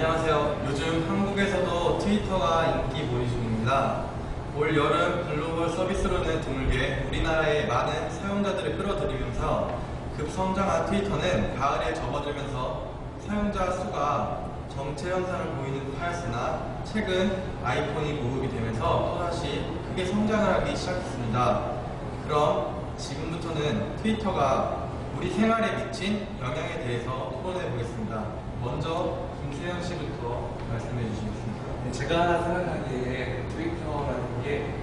안녕하세요. 요즘 한국에서도 트위터가 인기몰이 중입니다. 올 여름 글로벌 서비스로는 드물게 우리나라의 많은 사용자들을 끌어들이면서 급성장한 트위터는 가을에 접어들면서 사용자 수가 정체 현상을 보이는 하였으나 최근 아이폰이 보급이 되면서 또다시 크게 성장을 하기 시작했습니다. 그럼 지금부터는 트위터가 우리 생활에 미친 영향에 대해서 토론해 보겠습니다. 먼저 김세현 씨부터 말씀해 주시겠습니까? 네, 제가 생각하기에 트위터라는 게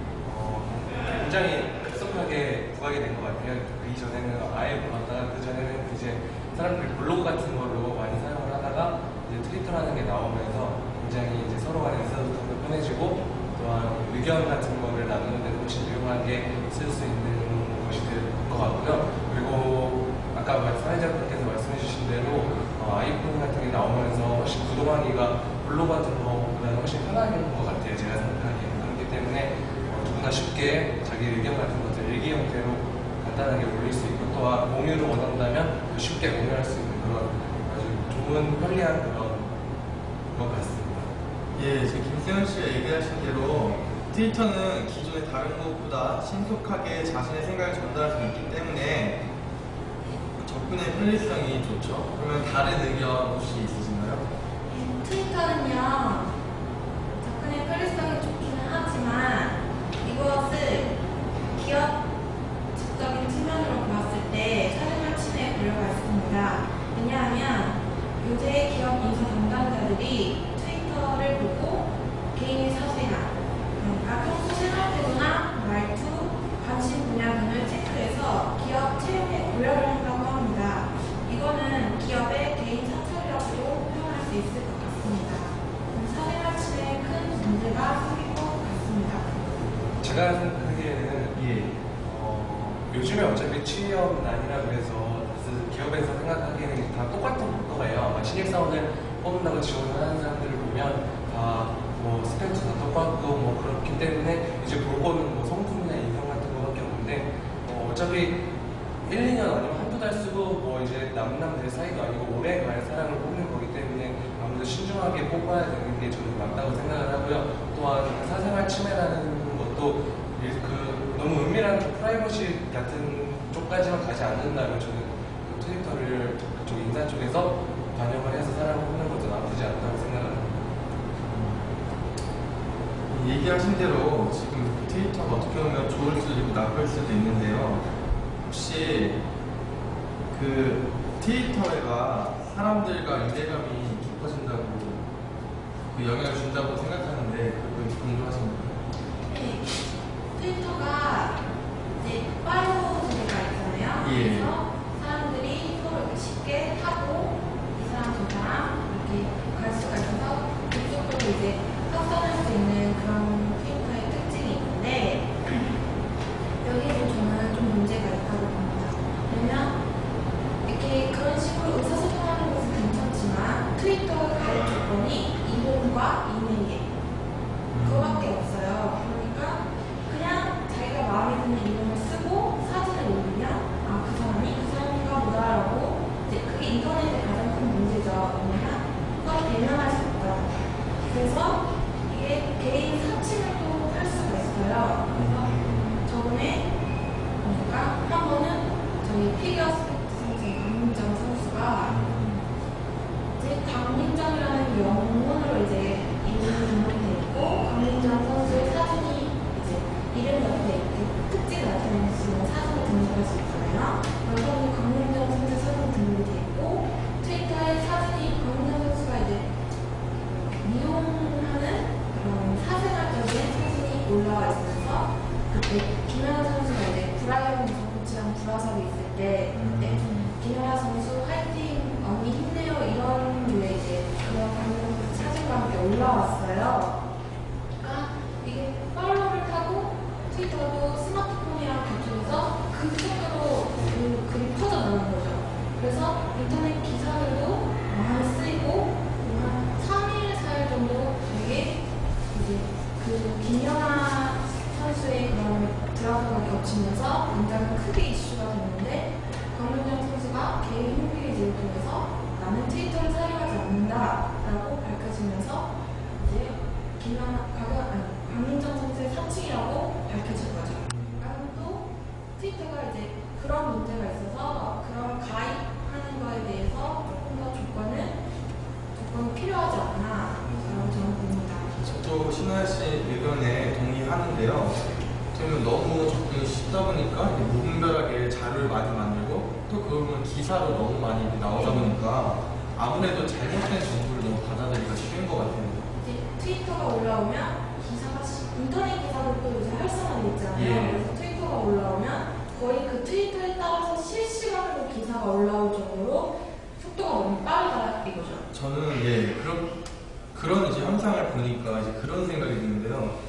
굉장히 급속하게 부각이 된 것 같아요. 그 이전에는 아예 몰랐다가 그 전에는 이제 사람들이 블로그 같은 걸로 많이 사용을 하다가 이제 트위터라는 게 나오면서 굉장히 이제 서로 간에 의사소통도 편해지고 또한 의견 같은 거를 나누는 데도 훨씬 유용하게 쓸 수 있는 것이 될 것 같고요. 그리고 아까 사회자분께서 말씀해 주신 대로 아이폰 같은 게 나오면서 훨씬 구동하기가 블로그 같은 거보다는 훨씬 편하게 된 것 같아요. 제가 생각하기에는. 그렇기 때문에 누구나 쉽게 자기 의견 같은 것들 일기 형태로 간단하게 올릴 수 있고 또한 공유를 원한다면 쉽게 공유할 수 있는 그런 아주 좋은 편리한 그런 것 같습니다. 예, 지금 김세현 씨가 얘기하신 대로 트위터는 기존의 다른 것보다 신속하게 자신의 생각을 전달할 수 있기 때문에 접근의 편리성이 좋죠. 그러면 다른 의견 혹시 있으신가요? 트위터는요, 접근의 편리성이 좋기는 하지만 이것을 기업적인 측면으로 보았을 때 사생활 침해 우려가 있습니다. 왜냐하면 요새 기업 인사 담당자들이 트위터를 보고 개인의 사생활, 그러니까 평소 생활 태도나 말투, 관심 분야 등을 체크해서 기업 채용에 고려를 한다고 합니다. 이거는 기업의 개인 사찰이라고 표현할 수 있을 것 같습니다. 사생활 침해에 큰 문제가 생길 것 같습니다. 제가 생각하기에는 요즘에 어차피 취업난이라고 해서 기업에서 생각하기에는 다 똑같은 거예요. 아마 신입사원을 뽑는다고 지원을 하는 사람들을 보면 다 뭐 스펙도 다 똑같고 뭐 그렇기 때문에 이제 볼 거는 뭐 성품이나 인성 같은 거밖에 없는데 어차피 1, 2년 아니면 한두 달 쓰고 뭐 이제 남남될 사이도 아니고 오래 갈 사람을 뽑는 거기 때문에 아무래도 신중하게 뽑아야 되는 게 저는 맞다고 생각을 하고요. 또한 사생활 침해라는 것도 너무 은밀한 프라이버시 같은 쪽까지만 가지 않는다면 저는 그 트위터를 그쪽 인사 쪽에서 반영을 해서 사람을 뽑는 것도 나쁘지 않다고 생각합니다. 얘기하신 대로 지금 트위터가 어떻게 보면 좋을 수도 있고 나쁠 수도 있는데요. 혹시 그 트위터가 사람들과 유대감이 깊어진다고 그 영향을 준다고 생각하는데 그건 동조하십니까? 네, 트위터가 이제 팔로우 제가 있잖아요. 예. 그래서 사람들이 서로 이렇게 쉽게 하고 이 사람 저 사람 이렇게 갈 수가 있어서 그쪽으로 이제 확산할 수 있는 그런 트위터의 특징이 있는데 여기에서 저는 좀 문제가 있다고 봅니다. 왜냐면 이렇게 그런 식으로 의사소통하는 것은 괜찮지만 트위터의 가입 조건이 이름과 이메일 그거밖에 없어요. 그러니까 그냥 자기가 마음에 드는 이름을 쓰고 사진을 올리면 그 사람이 그 사람인가 보다라고 이제 그게 인터넷의 가장 큰 문제죠. 왜냐면 그걸 대면할 수 있다. 그래서 이게 개인 사칭을 할 수가 있어요. 그래서 저번에 보니까 한 번은 저희 피겨스케이트 선수 강민정 선수가 이제 강민정이라는 영문으로 이제 이름이 등록이 돼 있고 강민정 선수의 사진이 이제 이름 옆에 이렇게 특징을 나타낼 수 있는 사진을 등록할 수 있잖아요. 그래서 강민정 선수 사진 등록이 돼 있고 트위터에 사진이 강민정 선수가 이제 미용하는 그런 사생활적인 사진이 올라와 있어서 그때 김연아 선수가 이제 브라이언 선수랑 불화설이 있을 때 그때 김연아 선수 화이팅 언니 힘내요 이런 류의 이제 그런 사진과 함께 올라왔어요. 그러니까 이게 팔로우를 타고 트위터도 스마트폰이랑 겹쳐서 급속도로 그 글이 퍼져나가는 거죠. 그래서 인터넷 기사들도 많이 쓰이고 한 3일, 4일 정도 되게 이제 그 김연아 선수의 그런 드라마가 겹치면서 굉장히 크게 이슈가 됐는데 강민정 선수가 개인 홈페이지를 통해서 나는 트위터를 사용하지 않는다라고 밝혀진 그런 문제가 있어서 그런 가입하는 거에 대해서 조금 더 조건이 필요하지 않나 라고 저는 봅니다. 저도 신하연 씨 의견에 동의하는데요. 저는 너무 접근이 쉽다 보니까 이제 무분별하게 자료를 많이 만들고 또 그러면 기사로 너무 많이 나오다 보니까 아무래도 잘못된 정보를 너무 받아들이기가 쉬운 것 같아요. 이제 트위터가 올라오면 인터넷 기사도 요새 활성화돼 있잖아요. 예. 그래서 트위터가 올라오면 거의 그 트위터에 따라서 실시간으로 기사가 올라올 정도로 속도가 너무 빠르다 이거죠. 저는 예 그런 이제 현상을 보니까 이제 그런 생각이 드는데요.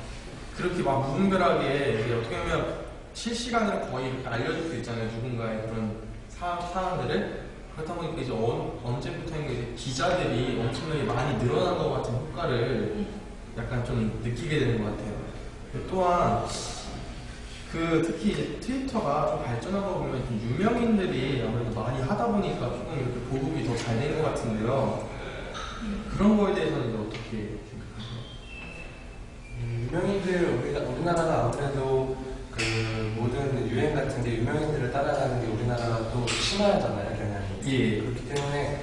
그렇게 막 무분별하게 이제 어떻게 보면 실시간으로 거의 이렇게 알려줄 수 있잖아요. 누군가의 그런 사안들을. 그렇다 보니까 이제 언제부터인가 이제 기자들이 엄청나게 많이 늘어난 것 같은 효과를 약간 좀 느끼게 되는 것 같아요. 또한 특히 이제 트위터가 좀 발전하다 보면 좀 유명인들이 아무래도 많이 하다 보니까 조금 이렇게 보급이 더 잘 된 것 같은데요. 그런 거에 대해서는 이제 어떻게 생각하세요? 유명인들 우리나라가 아무래도 그 모든 유행 같은 게 유명인들을 따라가는 게 우리나라가 또 심하잖아요, 경향이. 예. 그렇기 때문에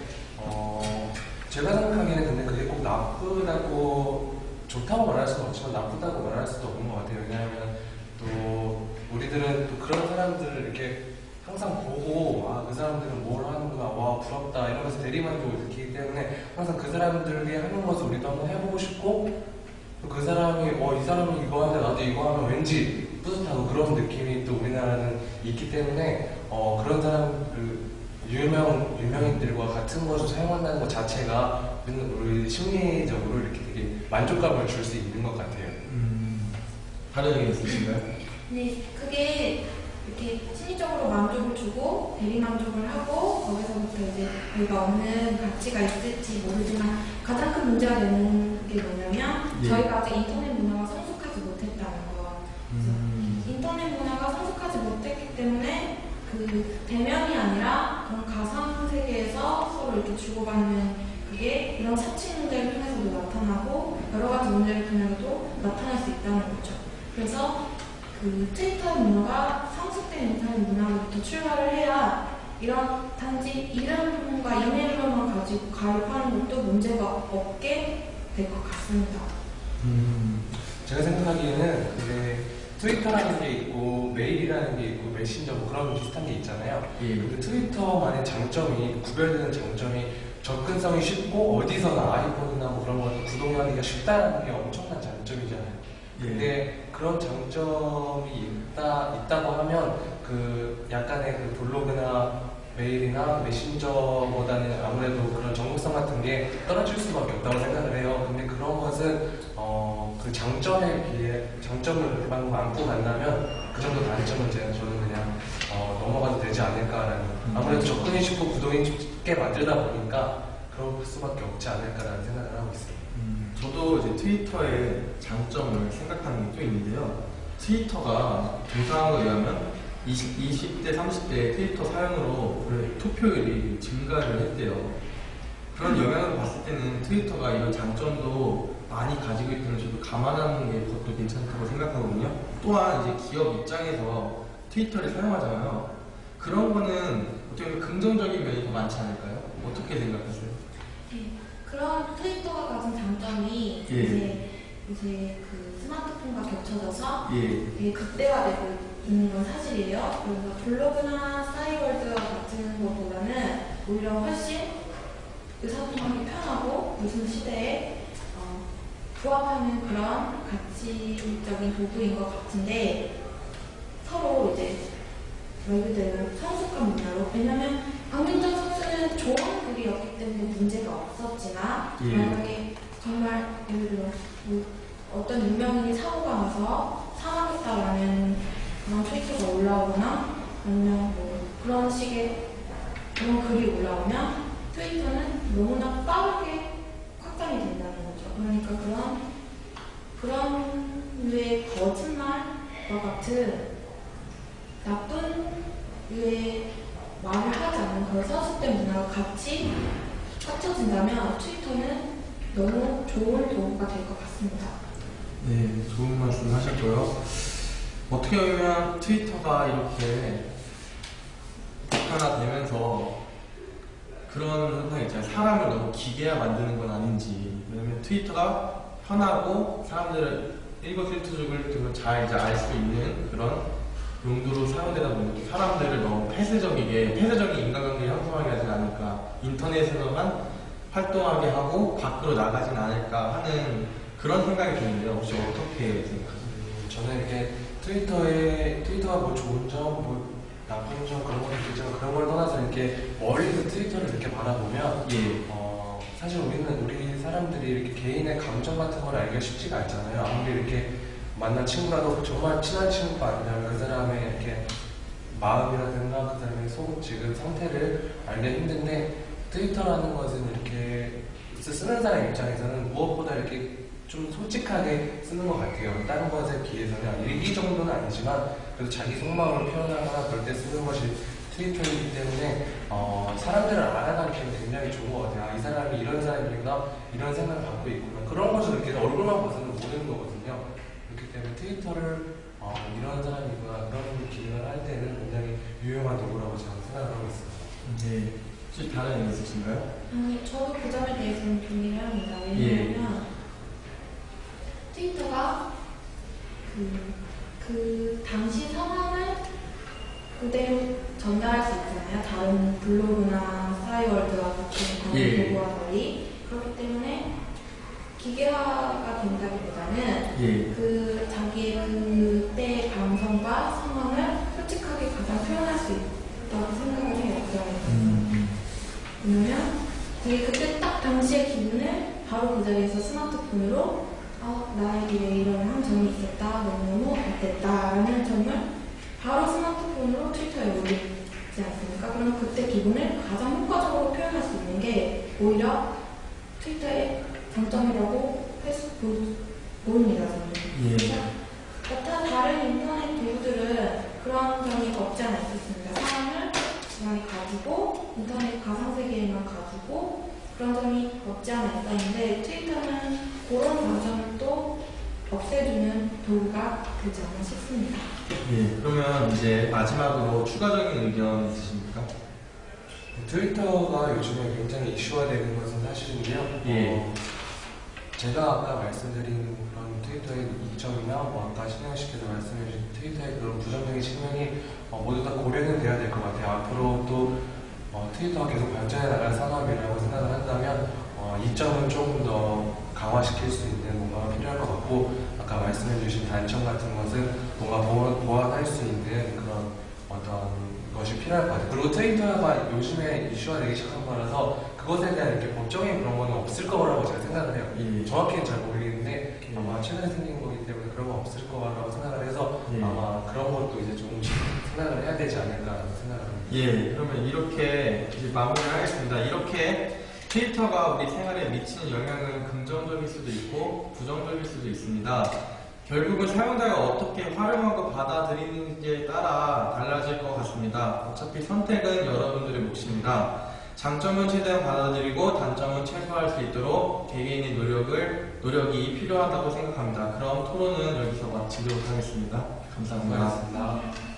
제가 생각하기에는 근데 그게 꼭 나쁘다고 좋다고 말할 수는 없지만 나쁘다고 말할 수도 없는 것 같아요. 왜냐하면 또 우리들은 또 그런 사람들을 이렇게 항상 보고 그 사람들은 뭘 하는구나, 와 부럽다 이러면서 대리만족을 느끼기 때문에 항상 그 사람들이 하는 것을 우리도 한번 해보고 싶고 또 그 사람이 이 사람이 이거 하는데 나도 이거 하면 왠지 뿌듯하고 그런 느낌이 또 우리나라는 있기 때문에 그런 사람 유명인들과 같은 것을 사용한다는 것 자체가 우리 심리적으로 이렇게 되게 만족감을 줄 수 있는 것 같아요. 다른 의견 있으신가요? 근데 그게 이렇게 심리적으로 만족을 주고 대리만족을 하고 거기서부터 이제 우리가 얻는 가치가 있을지 모르지만 가장 큰 문제가 되는 게 뭐냐면 예. 저희가 아직 인터넷 문화가 성숙하지 못했다는 거. 인터넷 문화가 성숙하지 못했기 때문에 그 대면이 아니라 그런 가상 세계에서 서로 이렇게 주고받는 그게 이런 사치 문제를 통해서도 나타나고 여러 가지 문제를 통해서도 나타날 수 있다는 거죠. 그래서 그 트위터 문화가 성숙된 인터넷 문화로부터 출발을 해야 이런 단지 이름과 이메일로만 가지고 가입하는 것도 문제가 없게 될 것 같습니다. 제가 생각하기에는 근데 트위터라는 게 있고 메일이라는 게 있고 메신저 뭐 그런 비슷한 게 있잖아요. 예. 근데 트위터만의 장점이 구별되는 장점이 접근성이 쉽고 어디서나 아이폰이나 뭐 그런 거 구동하기가 쉽다는 게 엄청난 장점이잖아요. 예. 근데 그런 장점이 있다고 하면 그 약간의 그 블로그나 메일이나 메신저보다는 아무래도 그런 정보성 같은 게 떨어질 수밖에 없다고 생각을 해요. 근데 그런 것은 그 장점에 비해 장점을 안고 간다면 그 정도 단점은 저는 그냥 넘어가도 되지 않을까라는 아무래도 접근이 쉽고 구동이 쉽게 만들다 보니까 그럴 수밖에 없지 않을까라는 생각을 하고 있습니다. 저도 이제 트위터의 장점을 생각하는 게 또 있는데요. 트위터가 조사한 거에 의하면 20대, 30대 트위터 사용으로 투표율이 증가를 했대요. 그런 영향을 봤을 때는 트위터가 이런 장점도 많이 가지고 있다는 저도 감안하는 게 그것도 괜찮다고 생각하거든요. 또한 이제 기업 입장에서 트위터를 사용하잖아요. 그런 거는 어떻게 보면 긍정적인 면이 더 많지 않을까요? 어떻게 생각하세요? 그런 트위터가 가진 장점이 예. 이제 그 스마트폰과 겹쳐져서 예. 되게 극대화되고 있는 건 사실이에요. 그래서 블로그나 싸이월드 같은 것보다는 오히려 훨씬 의사소통하기 편하고 요즘 시대에 부합하는 그런 가치적인 도구인 것 같은데 서로 이제 말 그대로 성숙한 문화로 왜냐면 강민정 선수는 좋은 글이었기 때문에 문제가 없었지만 예. 만약에 정말 예를 들어 어떤 유명인이 사고가 나서 사망했다라는 그런 트위터가 올라오거나 아니면 뭐 그런 식의 그런 글이 올라오면 트위터는 너무나 빠르게 확장이 된다는 거죠. 그러니까 그런 류의 거짓말과 같은 나쁜 류의 말을 하지 않는 그런 서술된 문화가 같이 합쳐진다면 트위터는 너무 좋은 도구가 될 것 같습니다. 네, 좋은 말씀 하셨고요. 어떻게 보면 트위터가 이렇게 그런 현상 있잖아요. 사람을 너무 기계화 만드는 건 아닌지. 왜냐면 트위터가 편하고 사람들을 일거수일투족을 잘 이제 알 수 있는 그런 용도로 사용되다 보니까 사람들을 너무 폐쇄적인 인간관계를 형성하게 하진 않을까. 인터넷에서만 활동하게 하고 밖으로 나가진 않을까 하는 그런 생각이 드는데요. 혹시 어떻게 생각하세요? 저는 이렇게 트위터가 뭐 좋은 점, 뭐 나쁜 점 그런 것도 있지만 그런 걸 떠나서 이렇게 멀리서 트위터를 이렇게 바라보면 사실 우리 사람들이 이렇게 개인의 감정 같은 걸 알기가 쉽지가 않잖아요. 아무리 이렇게 만난 친구라도 정말 친한 친구가 아니라면 그 사람의 이렇게 마음이라든가 그 사람의 속 지금 상태를 알기 힘든데 트위터라는 것은 이렇게 쓰는 사람 입장에서는 무엇보다 이렇게 좀 솔직하게 쓰는 것 같아요. 다른 것에 비해서는 일기 정도는 아니지만 그래도 자기 속마음을 표현하거나 그럴 때 쓰는 것이 트위터이기 때문에 사람들을 알아가기에는 굉장히 좋은 것 같아요. 이 사람이 이런 사람이구나, 이런 생각을 갖고 있구나 그런 것을 이렇게 얼굴만 봐서는 모르는 거거든요. 그렇기 때문에 트위터를 이런 사람이구나 그런 기능을 할 때는 굉장히 유용한 도구라고 저는 생각을 하고 있습니다. 네. 혹시 다른 의견 있으신가요? 아니, 저도 그 점에 대해서는 동의를 합니다. 왜냐하면 트위터가 그 당시 상황을 그대로 전달할 수 있잖아요. 다른 블로그나 싸이월드와 같은 다른 도구와 달리. 그렇기 때문에 기계화가 된다기보다는 그 자기의 그때의 감성과 상황을 솔직하게 가장 표현할 수 있다고 생각을 해요. 왜냐면 되게 그때 딱 당시의 기분을 바로 그 자리에서 스마트폰으로 나에게 이런 한 점이 있었다, 너무 어땠다라는 점을 바로 스마트폰으로 트위터에 올리지 않습니까? 그러면 그때 기분을 가장 효과적으로 표현할 수 있는 게 오히려 트위터의 장점이라고 보입니다, 저는. 그래서 다른 인터넷 도구들은 그런 점이 없지 않아 있었습니다. 사람을 많이 가지고 인터넷 가상세계에만 가지고 그런 점이 없지 않아 있었는데 트위터는 그런 장점을 또 없애주는 도구가 되지 않나 싶습니다. 예, 그러면 이제 마지막으로 추가적인 의견 있으십니까? 트위터가 요즘에 굉장히 이슈화되는 것은 사실인데요. 제가 아까 말씀드린 그런 트위터의 이점이나 아까 신영 씨께서 말씀해주신 트위터의 그런 부정적인 측면이 모두 다 고려는 돼야 될 것 같아요. 앞으로 또 트위터가 계속 발전해 나갈 산업이라고 생각을 한다면 이 점은 조금 더 강화시킬 수 있는 뭔가가 필요할 것 같고 아까 말씀해주신 단점 같은 것은 뭔가 보완할 수 있는 그런 어떤 것이 필요할 것 같아요. 그리고 트위터가 요즘에 이슈가 되기 시작한 거라서 그것에 대한 이렇게 법적인 그런 거는 없을 거라고 제가 생각을 해요. 정확히는 잘 모르겠는데 아마 최근에 생긴 거기 때문에 그런 건 없을 거라고 생각을 해서 아마 그런 것도 이제 조금씩 생각을 해야 되지 않을까 생각을 합니다. 예, 그러면 이렇게 이제 마무리를 하겠습니다. 이렇게 트위터가 우리 생활에 미치는 영향은 긍정적일 수도 있고 부정적일 수도 있습니다. 결국은 사용자가 어떻게 활용하고 받아들이는지에 따라 달라질 것 같습니다. 어차피 선택은 여러분들의 몫입니다. 장점은 최대한 받아들이고 단점은 최소화할 수 있도록 개개인의 노력이 필요하다고 생각합니다. 그럼 토론은 여기서 마치도록 하겠습니다. 감사합니다. 고맙습니다.